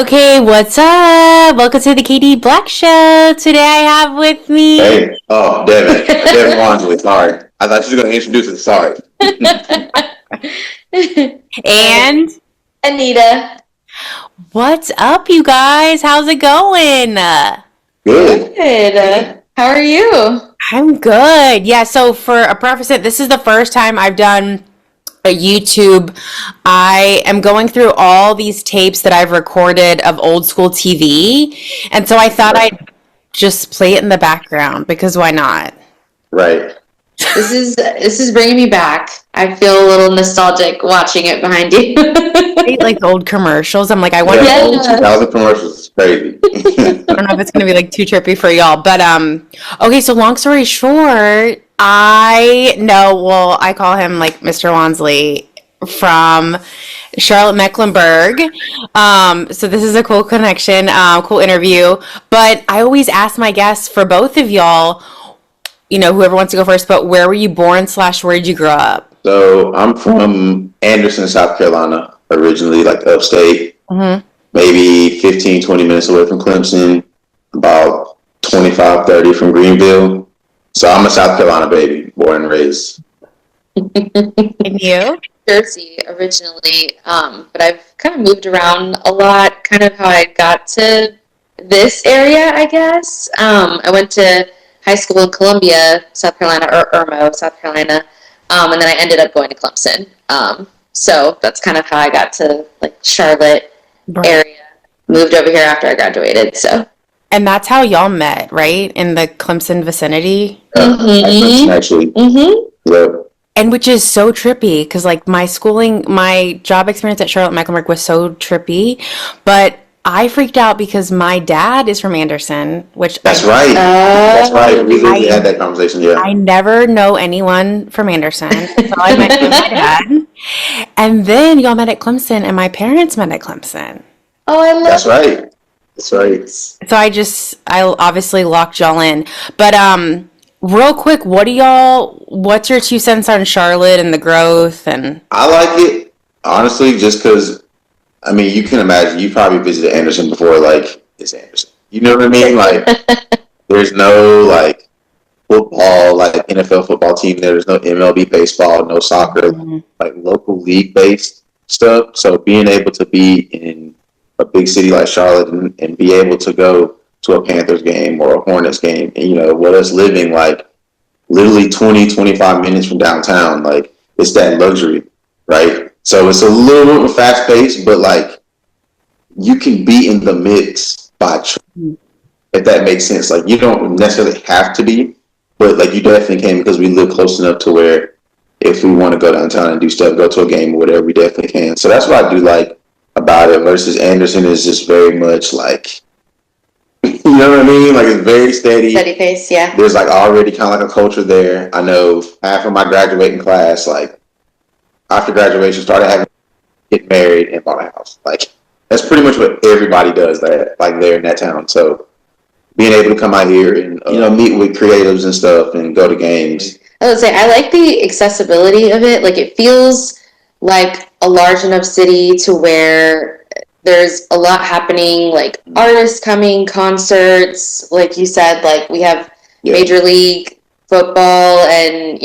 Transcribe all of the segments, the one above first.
Okay, what's up? Welcome to the KD Black Show. Today I have with me. Hey, Devin. Devin Wansley, sorry. I thought you were going to introduce it, sorry. And Anita. what's up, you guys? How's it going? Good. Good. How are you? I'm good. Yeah, so for a preface, this is the first time I've done a YouTube. I am going through all these tapes that I've recorded of old school TV, and so I thought I'd just play it in the background because why not? Right. This is bringing me back. I feel a little nostalgic watching it behind you. Like the old commercials. I'm like, I wonder. Yeah, old 2000 commercials is crazy. I don't know if it's gonna be like too trippy for y'all, but okay. So long story short, I call him like Mr. Wansley from Charlotte, Mecklenburg. So this is a cool connection, cool interview. But I always ask my guests for both of y'all, whoever wants to go first. But where were you born / where did you grow up? So I'm from Anderson, South Carolina, originally, like upstate. Mm-hmm. Maybe 15, 20 minutes away from Clemson, about 25, 30 from Greenville. So I'm a South Carolina baby, born and raised. And you? Jersey originally, but I've kind of moved around a lot, kind of how I got to this area, I guess. I went to high school in Columbia, South Carolina, or Irmo, South Carolina, and then I ended up going to Clemson. So that's kind of how I got to like Charlotte area. Moved over here after I graduated. So. And that's how y'all met, right? In the Clemson vicinity? Mm-hmm. Actually. Mm-hmm. Yep. And which is so trippy, because like my job experience at Charlotte Mecklenburg was so trippy, but I freaked out because my dad is from Anderson, which That's right. That's right. We literally had that conversation, yeah. I never know anyone from Anderson. So I met my dad. And then y'all met at Clemson, and my parents met at Clemson. Oh, I love That's right. That's right. So I obviously locked y'all in. But real quick, what's your 2 cents on Charlotte and the growth? And I like it, honestly, just because, I mean, you can imagine, you probably visited Anderson before, like, it's Anderson. You know what I mean? Like, there's no, like, football, like, NFL football team there. There's no MLB baseball, no soccer, like, local league-based stuff. So being able to be in a big city like Charlotte and be able to go to a Panthers game or a Hornets game, and, with us living, like, literally 20, 25 minutes from downtown, like, it's that luxury, right? So it's a little bit of a fast pace, but, like, you can be in the mix by choice, if that makes sense. Like, you don't necessarily have to be, but, like, you definitely can, because we live close enough to where if we want to go downtown and do stuff, go to a game or whatever, we definitely can. So that's what I do like about it, versus Anderson is just very much like, you know what I mean? Like, it's very steady. Steady pace, yeah. There's, like, already kind of like a culture there. I know half of my graduating class, like, after graduation, started get married and bought a house. Like, that's pretty much what everybody does there, like, there in that town. So being able to come out here and, meet with creatives and stuff and go to games. I would say I like the accessibility of it. Like, it feels like a large enough city to where there's a lot happening, like artists coming, concerts, like you said, like we have Major League football and,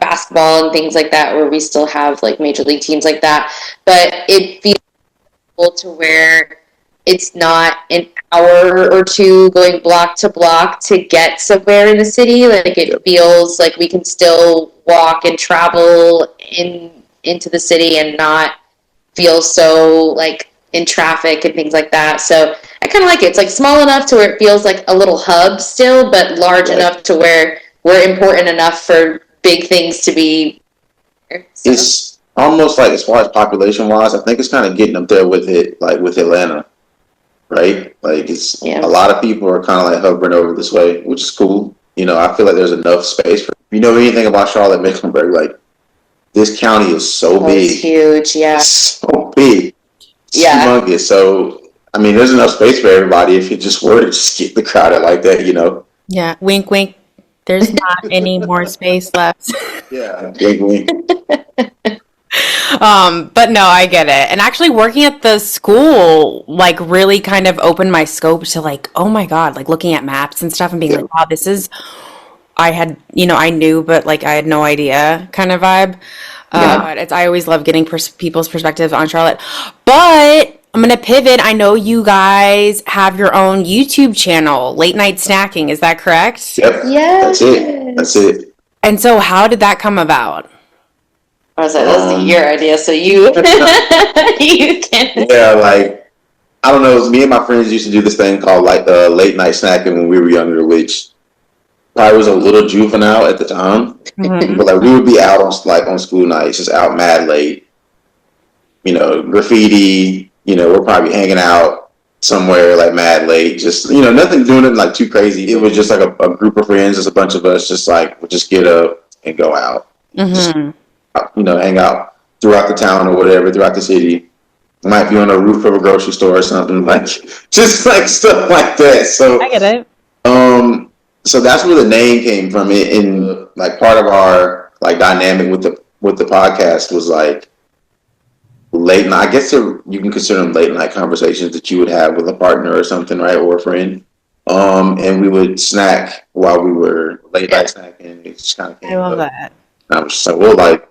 basketball and things like that, where we still have like major league teams like that. But it feels to where it's not an hour or two going block to block to get somewhere in the city. Like, it feels like we can still walk and travel into the city and not feel so like in traffic and things like that. So I kind of like it. It's like small enough to where it feels like a little hub still, but large enough to where we're important enough for big things to be. So. It's almost like, as far as population wise, I think it's kind of getting up there with it, like with Atlanta, right? Like, it's a lot of people are kind of like hovering over this way, which is cool. I feel like there's enough space for, anything about Charlotte, Mecklenburg, like, this county is so big. It's huge, yeah. So big. Yeah. Humongous. So, I mean, there's enough space for everybody if you just were to just get the crowd like that, Yeah, wink, wink. There's not any more space left. Yeah, wink, wink. But no, I get it. And actually working at the school, like really kind of opened my scope to like, oh my God, like looking at maps and stuff and being like, wow, this is, I had, I knew, but like I had no idea kind of vibe. But I always love getting people's perspectives on Charlotte. But I'm going to pivot. I know you guys have your own YouTube channel, Late Night Snacking. Is that correct? Yep. Yes. That's it. And so how did that come about? I was like, that's your idea, so you you can. Yeah, like I don't know. Me and my friends used to do this thing called like late night snacking when we were younger, which probably was a little juvenile at the time. Mm-hmm. But like we would be out on school nights, just out mad late. Graffiti. We're probably hanging out somewhere like mad late. Just nothing doing it like too crazy. It was just like a group of friends, just a bunch of us, just like would just get up and go out. Mm-hmm. Just, hang out throughout the town or whatever, throughout the city. Might be on the roof of a grocery store or something, like just like stuff like that. So I get it. So that's where the name came from. And like part of our like dynamic with the podcast was like late night. I guess you can consider them late night conversations that you would have with a partner or something, right, or a friend. And we would snack while we were late night snacking. It just kind of came I love up. that. So we'll like,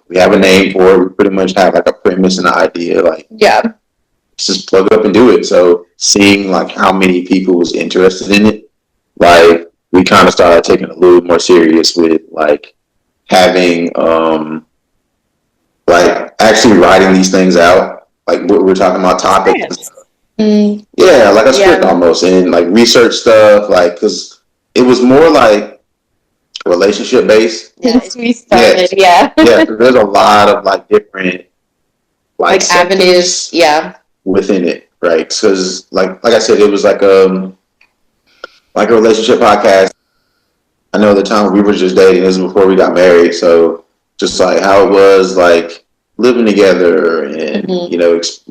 we have a name for it. We pretty much have like a premise and an idea. Like, just plug up and do it. So seeing like how many people was interested in it, like we kind of started taking it a little more serious with like having, like actually writing these things out. Like we're talking about topics. Yeah, like a script almost, and like research stuff. Like, cause it was more like relationship based. Yes, we started. Yeah. There's a lot of like different like avenues. Yeah. Within it, right? Because like I said, it was like a relationship podcast. I know the time we were just dating. This was before we got married, so just like how it was like living together, and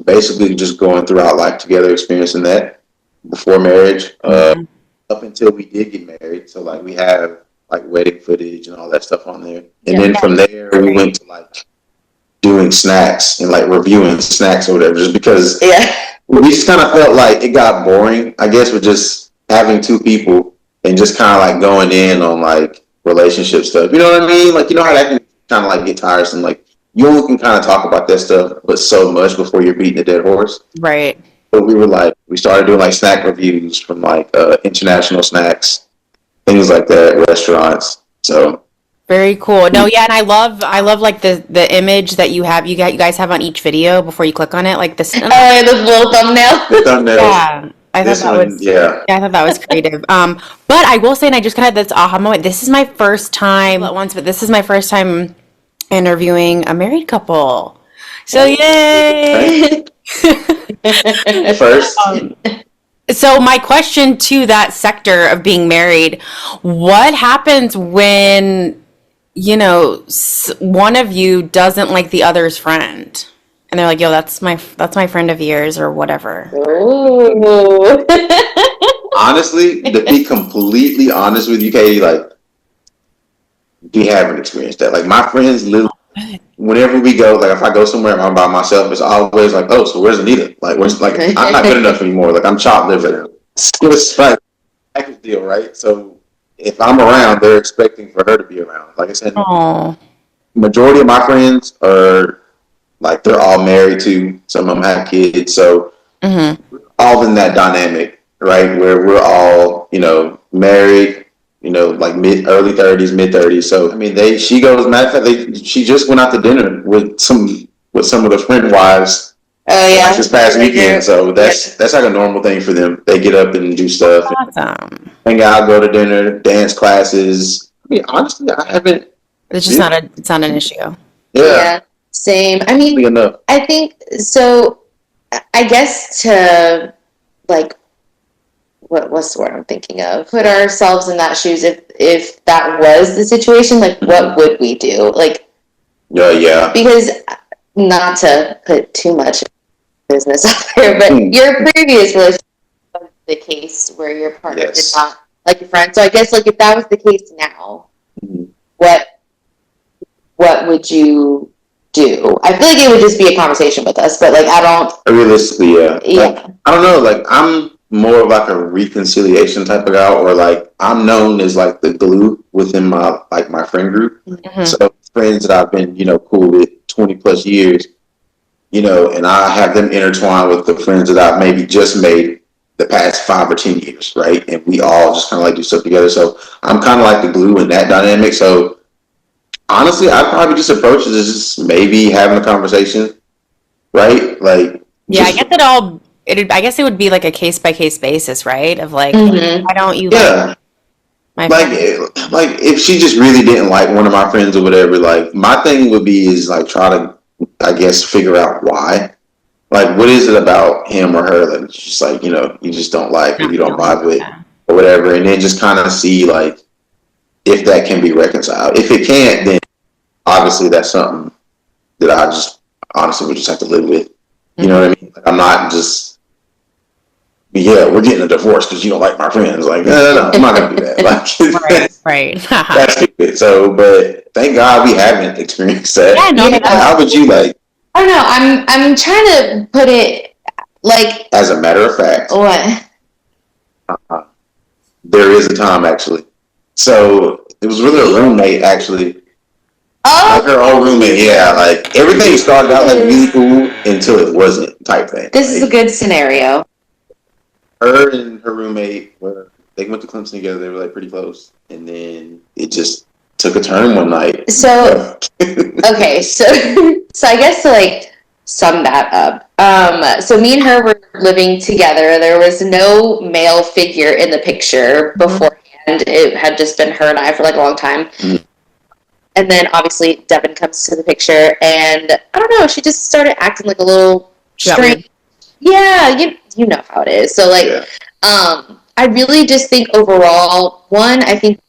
basically just going throughout like together, experiencing that before marriage, up until we did get married. So like we have like wedding footage and all that stuff on there. And then from there we went to like doing snacks and like reviewing snacks or whatever, just because we just kind of felt like it got boring, I guess, with just having two people and just kind of like going in on like relationship stuff. You know what I mean? Like, how that can kind of like get tiresome. Like you only can kind of talk about that stuff, but so much before you're beating a dead horse. Right. So we started doing like snack reviews from like international snacks, things like that, restaurants. So very cool. No, yeah, and I love like the image that you guys have on each video before you click on it, like this. The little thumbnail. The thumbnail. Yeah, I thought that was creative. But I will say, and I just kind of had this aha moment. This is my first time but this is my first time interviewing a married couple. So yay! First. So my question to that sector of being married, what happens when, one of you doesn't like the other's friend? And they're like, yo, that's my friend of yours or whatever. Ooh. Honestly, to be completely honest with you, Katie, like, we haven't experienced that. Like, my friends literally, whenever we go, like, if I go somewhere and I'm by myself, it's always like, oh, so where's Anita? Like, I'm not good enough anymore. Like, I'm chopped liver. It's like, package deal, right? So, if I'm around, they're expecting for her to be around. Like I said, majority of my friends are, like, they're all married too. Some of them have kids. So, all in that dynamic, right? Where we're all, married, like early 30s, mid 30s. So, I mean, she just went out to dinner with some of the friend wives. Oh yeah, this past weekend. So that's like a normal thing for them. They get up and do stuff. Awesome. Hang out, go to dinner, dance classes. I mean, honestly, I haven't. It's just it's not an issue. Yeah. Same. I mean, I think so. I guess to like, what's the word I'm thinking of? Put ourselves in that shoes. If that was the situation, like, what would we do? Like, yeah. Because not to put too much business out there, but your previous relationship was the case where your partner did not like your friend. So I guess like if that was the case now, what would you do. I feel like it would just be a conversation with us, but like I don't. Realistically, yeah. Yeah. Like, I don't know. Like, I'm more of like a reconciliation type of guy, or like I'm known as like the glue within my friend group. Mhm. So friends that I've been cool with 20 plus years, and I have them intertwined with the friends that I've maybe just made the past 5 or 10 years, right? And we all just kind of like do stuff together. So I'm kind of like the glue in that dynamic. So honestly, I'd probably just approach it as just maybe having a conversation, right? Like, Yeah, I just, guess it all. I guess it would be like a case by case basis, right? Of like, Mhm. why don't you like yeah. my Like, friend? like if she just really didn't like one of my friends or whatever, like my thing would be is like try to, I guess, figure out why. Like, what is it about him or her that it's just like you just don't like or Not you don't feeling vibe with that. or whatever, and then just kind of see like if that can be reconciled. If it can't, then obviously that's something that I just honestly would just have to live with. You know what I mean? Like, I'm not just yeah, we're getting a divorce because you don't like my friends. Like, no, I'm not gonna do that. Like, Right. that's stupid. So, but thank God we haven't experienced that. Yeah, no, Yeah. no. How would you like, I don't know. I'm trying to put it like as a matter of fact, what? there is a time actually. So it was really a roommate actually. Like her Oh, old roommate, yeah. Like everything started out like really cool until it wasn't type thing. this is a Like, good scenario. her and her roommate they went to Clemson together. They were like pretty close, and then it just took a turn one night. So okay, so so I guess to like sum that up. So me and her were living together. There was no male figure in the picture beforehand. It had just been her and I for like a long time. Mhm. And then obviously Devin comes to the picture, and I don't know, she just started acting like a little She got strange. Yeah, you know how it is. So like, Yeah. I really just think overall, one, I think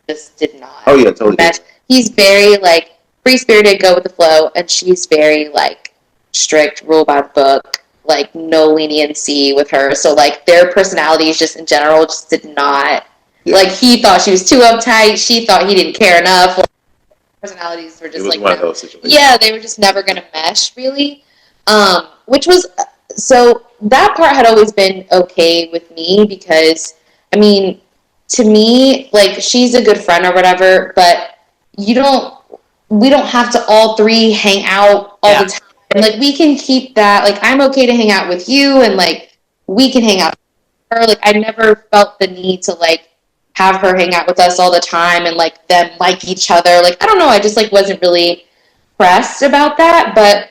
just did not Oh yeah, totally. mesh. He's very like free spirited, go with the flow, and she's very like strict, rule by the book, like no leniency with her. So like their personalities just in general just did not like he thought she was too uptight, she thought he didn't care enough. Like, personalities were It just was like one of those situations. yeah, they were just never gonna mesh really. Which was so that part had always been okay with me because I mean to me, like she's a good friend or whatever, but we don't have to all three hang out all the time. And like we can keep that, like I'm okay to hang out with you and like we can hang out with her. Like I never felt the need to like have her hang out with us all the time and like them like each other. Like I don't know, I just like wasn't really pressed about that, but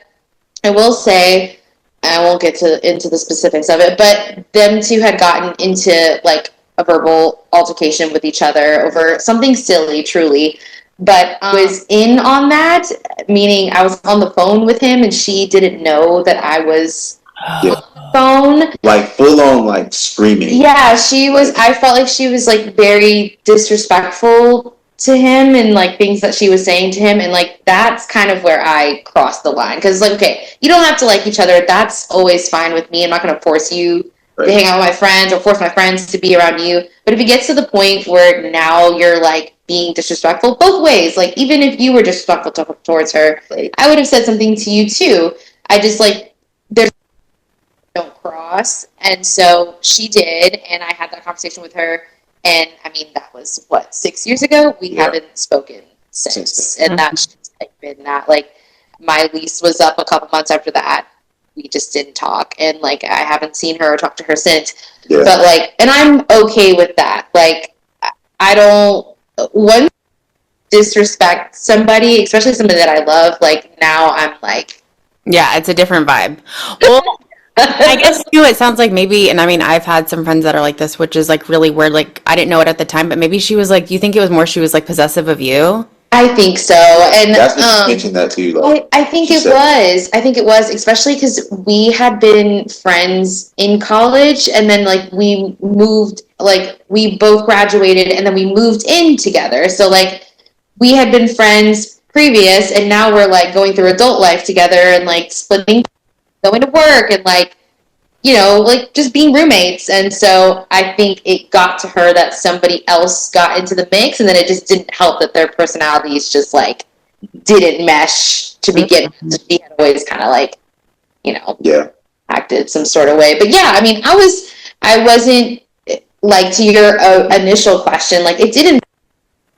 I will say I won't get into the specifics of it, but them two had gotten into like a verbal altercation with each other over something silly, truly. But I was in on that, meaning I was on the phone with him and she didn't know that I was Yeah. on the phone. Like full on like screaming. Yeah, she was, I felt like she was like very disrespectful to him and like things that she was saying to him, and like that's kind of where I crossed the line because like okay, you don't have to like each other, that's always fine with me. I'm not going to force you to hang out with my friends or force my friends to be around you, but if it gets to the point where now you're like being disrespectful both ways, like even if you were disrespectful towards her, I would have said something to you too. I just like there's don't cross, and so she did, and I had that conversation with her. And I mean, that was what 6 years ago. We haven't spoken since, and that's just like been that. Like my lease was up a couple months after that. We just didn't talk, and like I haven't seen her or talked to her since. Yeah. But like, and I'm okay with that. Like I don't one disrespect somebody, especially somebody that I love. Like now, I'm like, Yeah, it's a different vibe. Well, I guess too, it sounds like maybe, and I mean, I've had some friends that are like this, which is like really weird. Like, I didn't know it at the time, but maybe she was like, you think it was more she was like possessive of you? I think so, and That's what you mentioned that too. Like, I think it was. I think it was, especially because we had been friends in college, and then like we moved, like we both graduated, and then we moved in together. So like we had been friends previous, and now we're like going through adult life together, and like splitting, going to work, and like you know, like just being roommates. And so I think it got to her that somebody else got into the mix, and then it just didn't help that their personalities just like didn't mesh to begin with. So she had always kind of like, you know, acted some sort of way. But yeah, I mean, I wasn't like, to your initial question, like, it didn't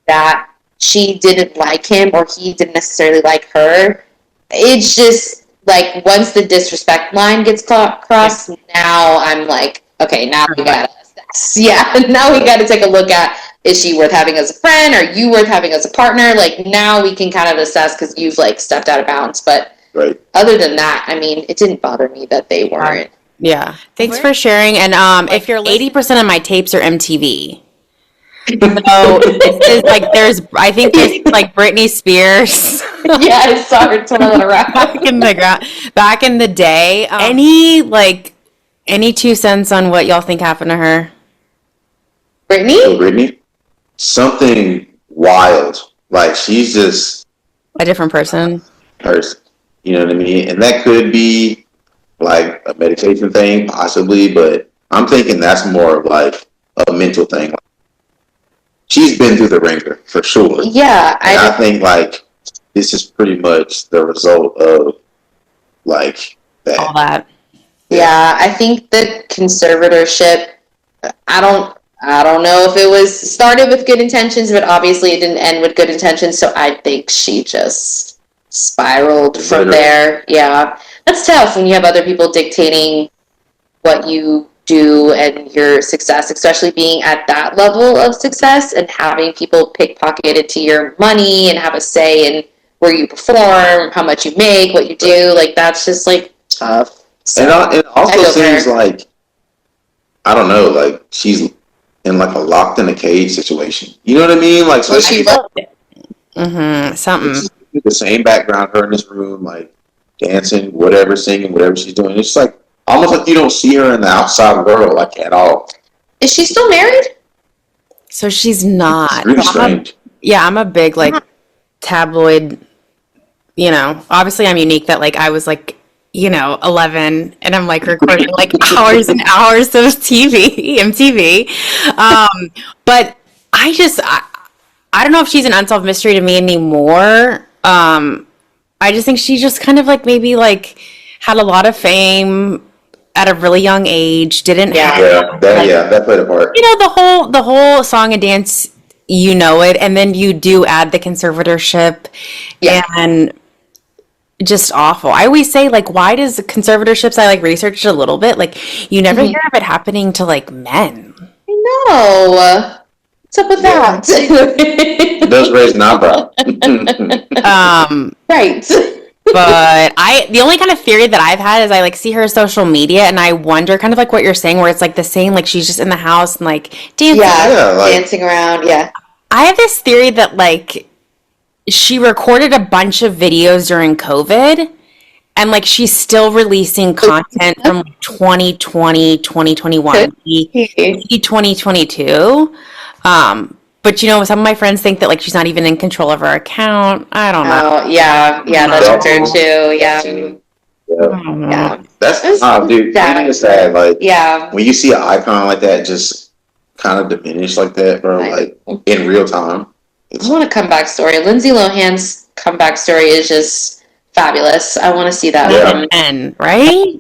that she didn't like him or he didn't necessarily like her. It's just like, once the disrespect line gets crossed, now I'm like, okay, now we gotta assess. Yeah, now we gotta take a look at, is she worth having as a friend? Are you worth having as a partner? Like, now we can kind of assess, because you've like stepped out of bounds. But other than that, I mean, it didn't bother me that they weren't. Yeah. Thanks for sharing. And if you're 80% of my tapes are MTV. So this is like, I think there's like Britney Spears. Yeah, I saw her twirling around back in the day. Any 2 cents on what y'all think happened to her? Britney? Something wild. Like, she's just a different person. You know what I mean? And that could be like a medication thing, possibly, but I'm thinking that's more of like a mental thing. She's been through the ringer for sure. Yeah, I think like this is pretty much the result of like that. All that. Yeah, I think the conservatorship, I don't know if it was started with good intentions, but obviously it didn't end with good intentions. So I think she just spiraled from there. Yeah, that's tough when you have other people dictating what you do and your success, especially being at that level of success and having people pickpocket into your money and have a say in where you perform, how much you make, what you do. Like, that's just like tough. So, and it also seems like, I don't know, like she's in like a locked in a cage situation. You know what I mean? Like, so she loved it. Something. The same background, her in this room, like dancing, whatever, singing, whatever she's doing. It's like almost like you don't see her in the outside world, like, at all. Is she still married? So she's not. It's really strange. I'm a big like tabloid. You know, obviously I'm unique that like I was like, 11, and I'm like recording like hours and hours of MTV. But I don't know if she's an unsolved mystery to me anymore. I just think she just kind of like maybe like had a lot of fame at a really young age. Didn't have that played a part. The whole song and dance, it, and then you do add the conservatorship, and just awful. I always say, like, why does conservatorships? I like researched a little bit. Like, you never hear of it happening to like men. I know. What's up with that? It does raise an eyebrow. Right. But the only kind of theory that I've had is I like see her social media and I wonder, kind of like what you're saying, where it's like the same, like she's just in the house and like dancing. Dancing around. Yeah. I have this theory that like she recorded a bunch of videos during COVID and like she's still releasing content from 2020, 2021, 2022. But some of my friends think that like she's not even in control of her account. I don't know. Yeah, that's true too. Yeah. That's dude. It's sad. Like, when you see an icon like that just kind of diminish like that, bro, like in real time. I want a comeback story. Lindsay Lohan's comeback story is just fabulous. I want to see that one. And right?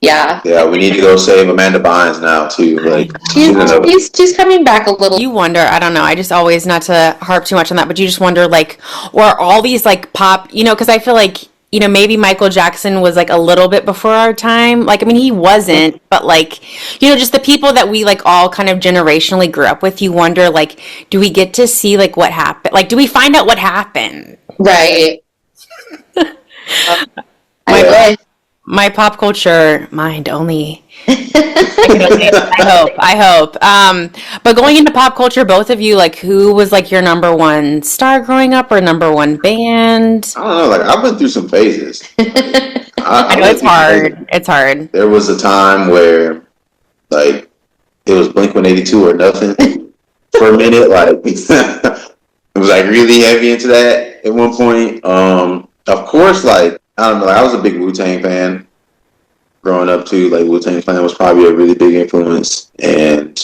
Yeah. Yeah, we need to go save Amanda Bynes now too. Like, she's coming back a little. You wonder, I don't know, I just always, not to harp too much on that, but you just wonder, like, or all these like pop, because I feel like, maybe Michael Jackson was like a little bit before our time. Like, I mean, he wasn't, but like, just the people that we like all kind of generationally grew up with, you wonder, like, do we get to see like what happened? Like, do we find out what happened? Right. My pop culture mind only. I hope. But going into pop culture, both of you, like, who was like your number one star growing up or number one band? I don't know. Like, I've been through some phases. I know it's hard. It's hard. There was a time where, like, it was Blink-182 or nothing for a minute. Like, it was like really heavy into that at one point. Of course, like, I don't know. I was a big Wu-Tang fan growing up too. Like, Wu-Tang Clan was probably a really big influence, and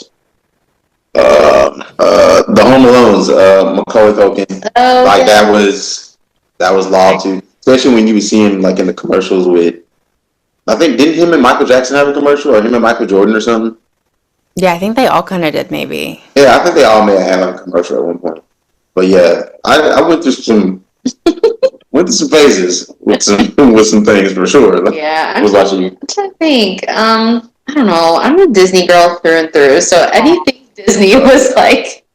the Home Alones, Macaulay Culkin, that was That was law too, especially when you would see him like in the commercials with. I think didn't him and Michael Jackson have a commercial, or him and Michael Jordan or something? Yeah, I think they all kind of did, maybe. Yeah, I think they all may have had like a commercial at one point. But yeah, I went through some phases with some things for sure. Yeah, I was watching you. I'm trying to think. I don't know. I'm a Disney girl through and through, so anything Disney was like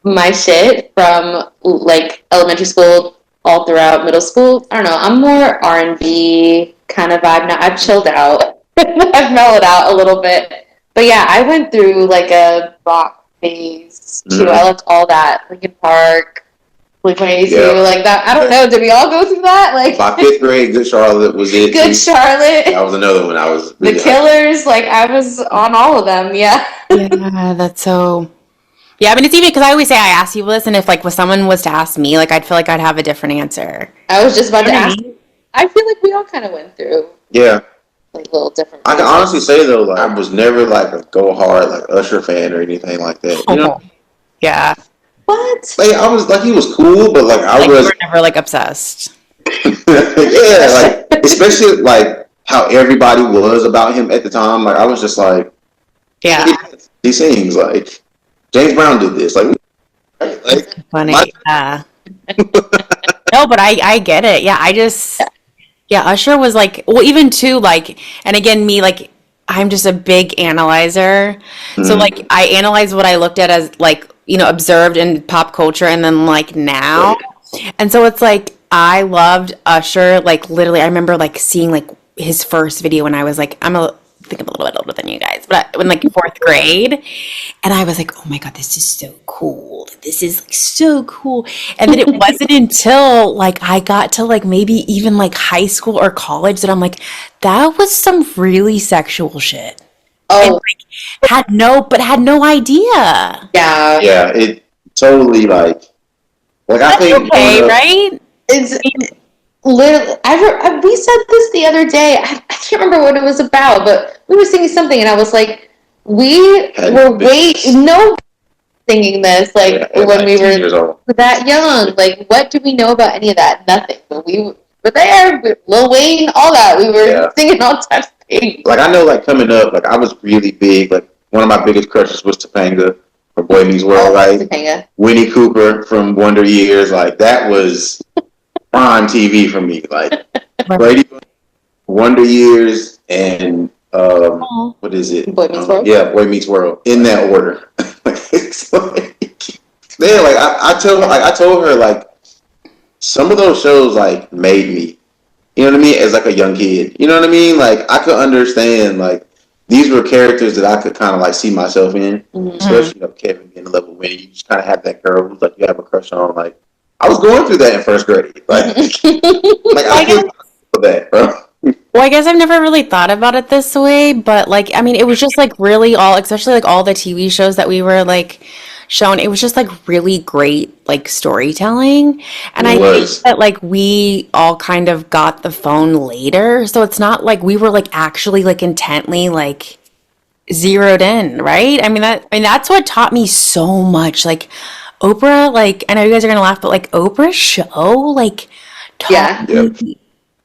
my shit from like elementary school all throughout middle school. I don't know. I'm more R&B kind of vibe now. I've chilled out. I've mellowed out a little bit. But yeah, I went through like a rock phase too. I loved all that. Linkin Park, Blink-182, like that. I don't know. Did we all go through that? Like by 5th grade, Good Charlotte was it. Good Charlotte. That was another one I was really The Killers, like I was on all of them, yeah. Yeah, that's so. Yeah, I mean, it's even because I always say I ask people this, and if like someone was to ask me, like I'd feel like I'd have a different answer. I was just about to ask. I feel like we all kind of went through. Yeah. Like little different. I can honestly say though, like I was never like a go hard like Usher fan or anything like that. You know? Yeah. What? Like I was like he was cool, but like I was. You were never like obsessed. Yeah, like especially like how everybody was about him at the time. Like I was just like, yeah, he sings like James Brown did this. Like funny. Yeah. No, but I get it. Yeah, yeah, Usher was like, well, even too, like, and again, me, like, I'm just a big analyzer. Mm-hmm. So, like, I analyze what I looked at as, like, you know, observed in pop culture and then, like, now. Right. And so it's like, I loved Usher. Like, literally, I remember, like, seeing, like, his first video when I was, like, I think I'm a little bit older than you guys, but when like 4th grade, and I was like, oh my God, this is so cool. This is like so cool. And then it wasn't until like I got to like maybe even like high school or college that I'm like, that was some really sexual shit. Oh, and, like, had no idea. Yeah. Yeah, it totally like I think okay, right? It's literally, we said this the other day. I can't remember what it was about, but we were singing something, and I was like, we were singing this like when we were that young. Like, what do we know about any of that? Nothing. But we were there, Lil Wayne, all that. We were singing all types of things. Like I know, like coming up, like I was really big. Like one of my biggest crushes was Topanga from Boy Meets World. Like Winnie Cooper from Wonder Years. Like that was prime TV for me. Like Brady, Wonder Years, and what is it? Boy Meets World. Yeah, Boy Meets World. In that order. It's like, yeah, like I told her like some of those shows like made me. You know what I mean? As like a young kid. You know what I mean? Like I could understand like these were characters that I could kind of like see myself in. Mm-hmm. Especially Kevin being the level when you just kind of have that girl who's like you have a crush on. Like I was going through that in 1st grade. Like I feel that, bro. Well, I guess I've never really thought about it this way, but like, I mean, it was just like really especially like all the TV shows that we were like shown, it was just like really great like storytelling. And I think that like we all kind of got the phone later. So it's not like we were like actually like intently like zeroed in, right? I mean, that's what taught me so much. Like Oprah, like, I know you guys are going to laugh, but like Oprah's show, like taught me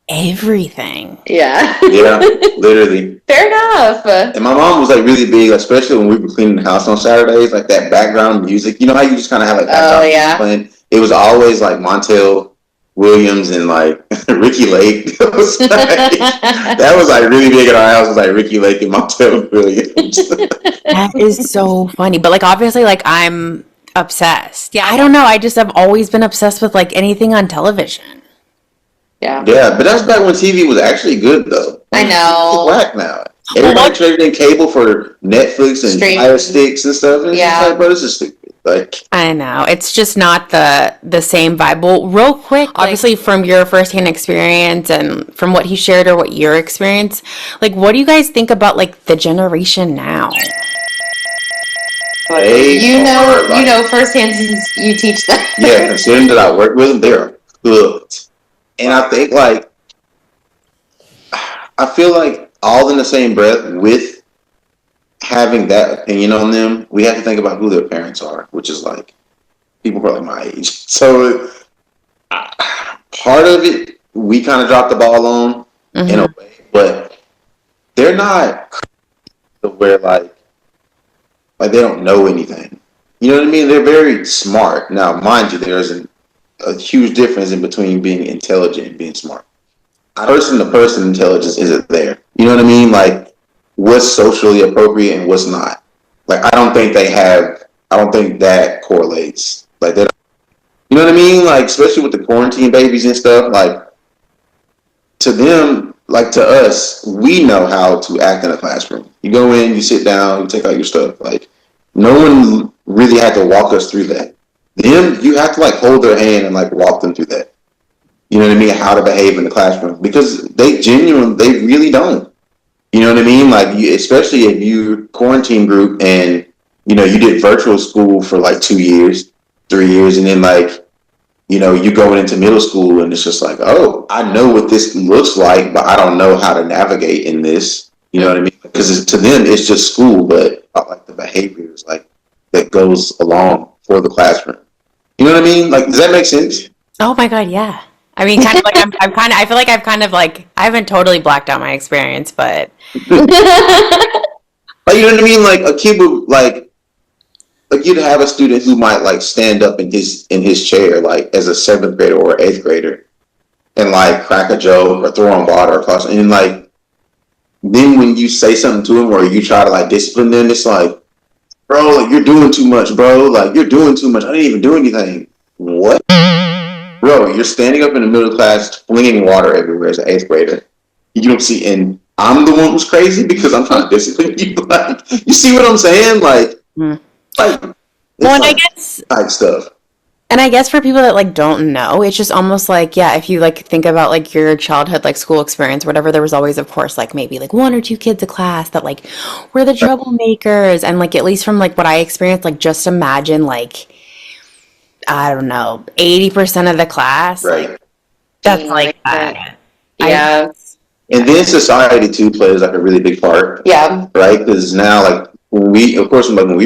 everything. Yeah. Yeah, literally. Fair enough. And my mom was like really big, especially when we were cleaning the house on Saturdays, like that background music. You know how you just kind of have like background music playing? It was always like Montel Williams and like Ricky Lake. That was like really big at our house. Was like Ricky Lake and Montel Williams. That is so funny. But like obviously like I'm obsessed. Yeah, I don't know. I just have always been obsessed with like anything on television. Yeah. Yeah, but that's back when TV was actually good, though. I know. It's whack now. Everybody traded in cable for Netflix and Fire Sticks and stuff. And it's just like, bro, this is stupid. Like, I know. It's just not the same vibe. Well, real quick, obviously from your firsthand experience and from what he shared or what your experience, like, what do you guys think about like the generation now? You know firsthand since you teach them. Yeah, considering that I work with them, they're hooked. And I think, like, I feel like all in the same breath with having that opinion on them, we have to think about who their parents are, which is, like, people probably my age. So, part part of it we kind of dropped the ball on in a way, but they're not where like they don't know anything. You know what I mean? They're very smart. Now, mind you, there's a huge difference in between being intelligent and being smart. Person to person intelligence isn't there. You know what I mean? Like what's socially appropriate and what's not. Like I don't think that correlates. Like they don't, you know what I mean? Like especially with the quarantine babies and stuff, like to them, like to us, we know how to act in a classroom. You go in, you sit down, you take out your stuff. Like no one really had to walk us through that. Them, you have to like hold their hand and like walk them through that. You know what I mean? How to behave in the classroom because they really don't. You know what I mean? Like especially if you quarantine group and you did virtual school for like 2 years, 3 years, and then like you going into middle school and it's just like, oh, I know what this looks like, but I don't know how to navigate in this. You know what I mean? Because to them, it's just school, but like the behaviors like that goes along for the classroom. You know what I mean? Like, does that make sense? Oh my God, yeah. I mean, kind of like I feel like I've kind of like I haven't totally blacked out my experience, but Like, you know what I mean? Like a kid would like you'd have a student who might like stand up in his chair like as a 7th grader or 8th grader and like crack a joke or throw on water across and like then when you say something to him or you try to like discipline them, it's like, bro, like you're doing too much, bro. Like you're doing too much. I didn't even do anything. What? Bro, you're standing up in the middle class flinging water everywhere as an 8th grader. You don't see, and I'm the one who's crazy because I'm trying to discipline you. Like, you see what I'm saying? Like, like, well, and like I guess type stuff. And I guess for people that like don't know, it's just almost like, yeah, if you like think about like your childhood like school experience, whatever, there was always, of course, like maybe like 1 or 2 kids a class that like were the troublemakers. And like at least from like what I experienced, like just imagine like I don't know, 80% of the class, Right. like that's like that. Yeah. And then society too plays like a really big part. Yeah. Right? Because now, like when we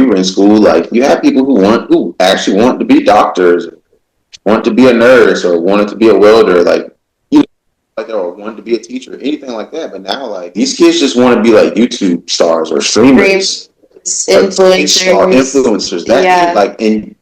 were in school, like you had people who actually want to be doctors, want to be a nurse, or wanted to be a welder, like or wanted to be a teacher, anything like that. But now, like these kids just want to be like YouTube stars or streamers, influencers. That like, and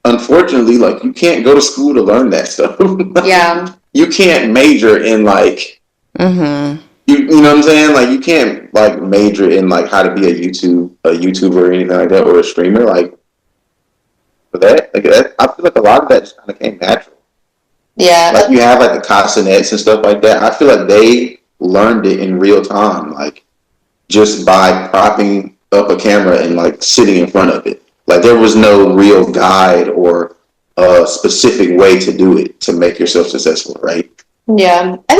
unfortunately, like you can't go to school to learn that stuff. Yeah. You can't major in like. Mm-hmm. You know what I'm saying? Like you can't like major in like how to be a YouTuber or anything like that or a streamer. Like for that, I feel like a lot of that just kind of came natural. Yeah. Like you have like the Castanets and stuff like that. I feel like they learned it in real time, like just by propping up a camera and like sitting in front of it. Like there was no real guide or a specific way to do it to make yourself successful, right? Yeah. I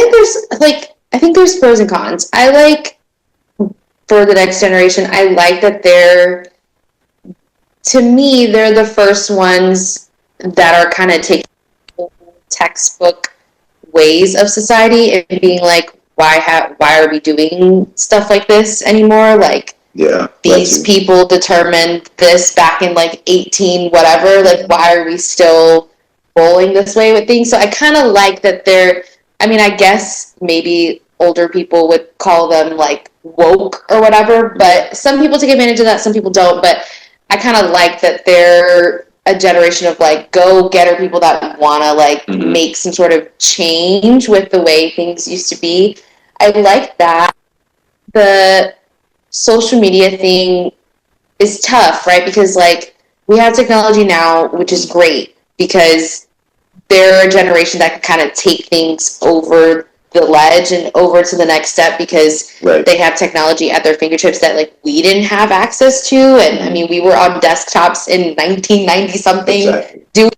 think there's pros and cons. I like for the next generation, I like that they're the first ones that are kind of taking textbook ways of society and being like, why are we doing stuff like this anymore? Like, yeah, these people determined this back in like 18 whatever. Like, why are we still rolling this way with things? So I kind of like that I guess maybe older people would call them like woke or whatever, but some people take advantage of that, some people don't. But I kind of like that they're a generation of like go-getter people that want to like make some sort of change with the way things used to be. I like that. The social media thing is tough, right? Because like we have technology now, which is great because they're a generation that can kind of take things over the ledge and over to the next step because they have technology at their fingertips that like we didn't have access to. And I mean, we were on desktops in 1990 something doing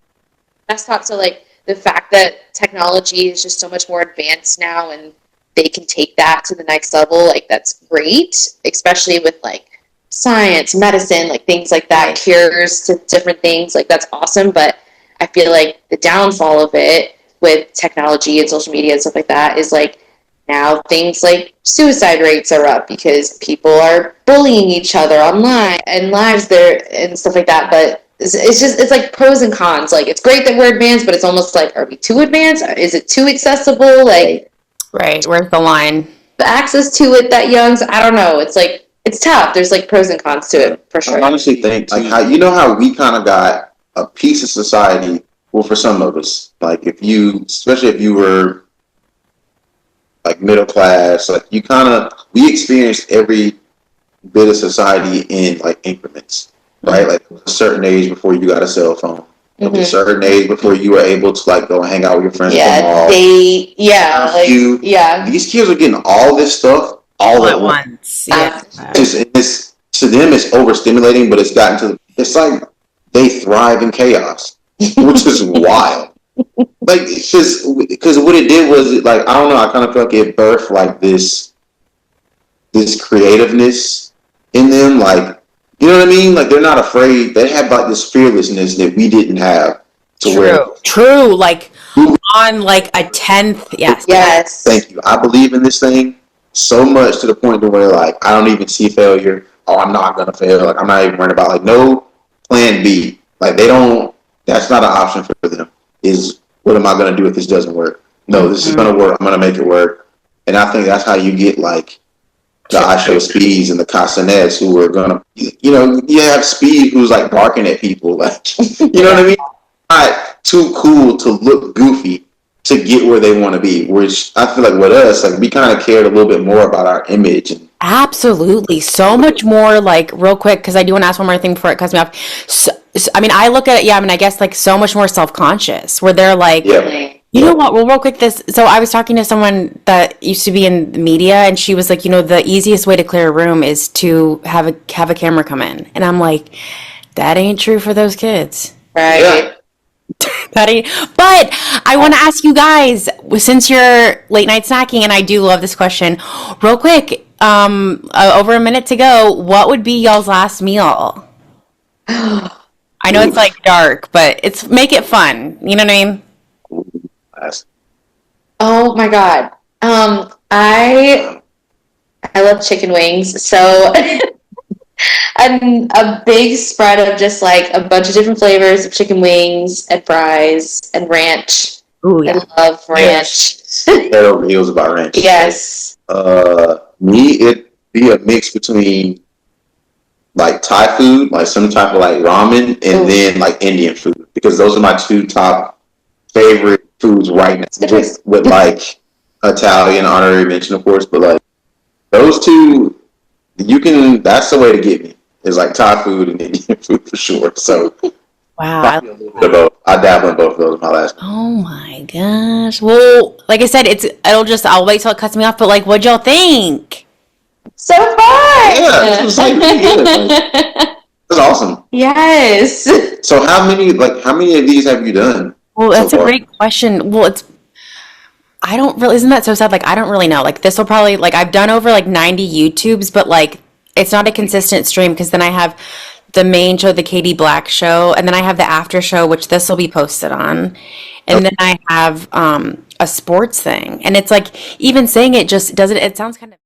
desktops. So like the fact that technology is just so much more advanced now and they can take that to the next level, like that's great, especially with like science, medicine, like things like that, cures to different things, like that's awesome. But I feel like the downfall of it with technology and social media and stuff like that is like now things like suicide rates are up because people are bullying each other online and lives there and stuff like that. But it's like pros and cons. Like, it's great that we're advanced, but it's almost like, are we too advanced? Is it too accessible? Like, Right. Where's the line? the access to it that young, so I don't know. It's like, it's tough. There's like pros and cons to it for sure. I honestly think like how we kind of got a piece of society. Well, for some of us, like especially if you were like middle class, like we experienced every bit of society in like increments, right? Like a certain age before you got a cell phone, a certain age before you were able to like go and hang out with your friends at the mall. These kids are getting all this stuff all at once. Yeah, it's to them it's overstimulating, but it's like they thrive in chaos, which is wild. Like, because what it did was like, I don't know, I kind of feel like it birthed like this creativeness in them, like, you know what I mean? Like, they're not afraid. They have like this fearlessness that we didn't have. True. Like on like a 10th. Yes. Thank you. I believe in this thing so much to the point to where like I don't even see failure. Oh, I'm not gonna fail. Like, I'm not even worried about like no plan B. Like, they don't. That's not an option for them. Is what am I gonna do if this doesn't work? No, this is gonna work. I'm gonna make it work. And I think that's how you get like the Usher Speeds and the Castanets who are gonna, you have Speed who's like barking at people, like, you know what I mean? Not too cool to look goofy to get where they want to be. Which I feel like with us, like, we kind of cared a little bit more about our image. Absolutely. So much more, like, real quick, because I do want to ask one more thing before it cuts me off. I mean, I look at it, I guess, like, so much more self-conscious, where they're like, you know what, well, real quick, so I was talking to someone that used to be in the media, and she was like, the easiest way to clear a room is to have a camera come in. And I'm like, that ain't true for those kids. Right. Yeah. But I want to ask you guys, since you're late night snacking, and I do love this question, real quick, over a minute to go, what would be y'all's last meal? I know it's like dark, but make it fun. You know what I mean? Oh my God. I love chicken wings. So a big spread of just like a bunch of different flavors of chicken wings and fries and ranch. Ooh, yeah. I love ranch. Head over heels about ranch. Yes. Me, it'd be a mix between like Thai food, like some type of like ramen, and then like Indian food, because those are my two top favorite foods right now. With like Italian honorary mention, of course, but like those two, that's the way to get me. Is like Thai food and Indian food for sure. So wow, I dabble in both of those in my last. Oh my gosh. Well, like I said, I'll wait till it cuts me off, but like, what'd y'all think? So fun! Yeah, this was like really good. That's awesome. Yes. So how many of these have you done? Well, that's a great question. Well, I don't really, isn't that so sad? Like, I don't really know. Like, this will probably, like, I've done over like 90 YouTubes, but like, it's not a consistent stream, because then I have the main show, the Katie Black show, and then I have the after show, which this will be posted on. And then I have a sports thing. And it's like, even saying it just doesn't, it sounds kind of